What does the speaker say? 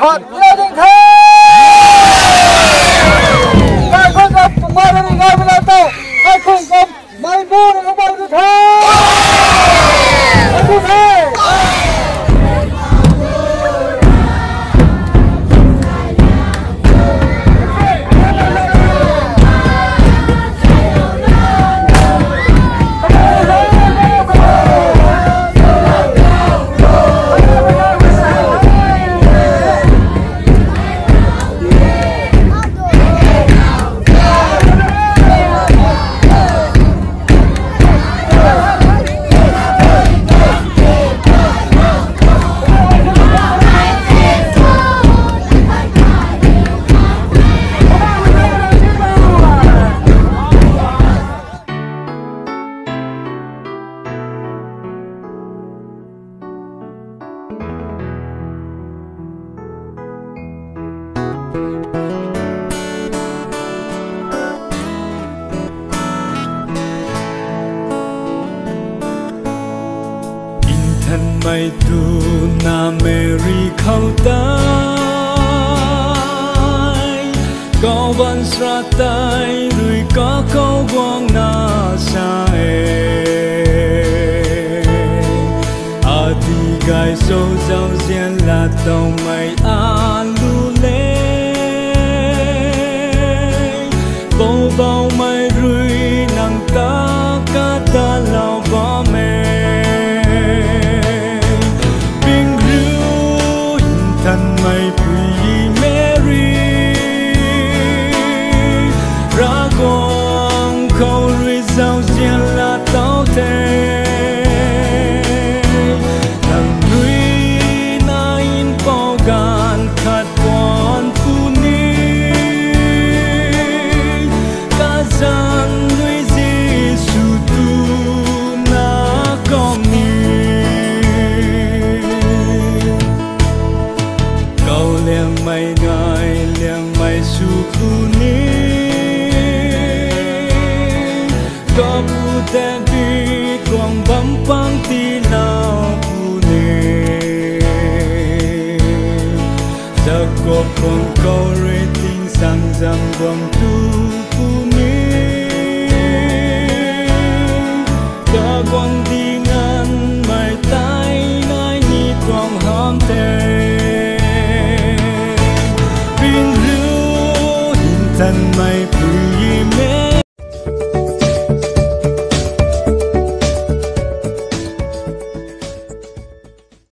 khát gia đình thế ai không gặp mai đây ngay bây giờ tôi ai không gặp mai mua nó bao nhiêu thế ai không thế Mai tu na Mary khâu tai có văn sra tai rồi có câu vang na sa a ti gai so giao diện là tàu mai a lu lê bao bao mai rồi nang ta ca ta lao ba mê mai bùi Mary ra quang khâu ruồi giao diện là tao thế thằng ruồi na in bao gan khát quan phu ni cả gian ruồi Giêsu tu na con ni liang mai ngai liang mai su phu ni có pu ten bi quang bám pang ti nào phu ni giờ có con câu rê tinh sang rằng quang tu phu ni có quang đi ngan mai tai nai ni quang ham te thân mai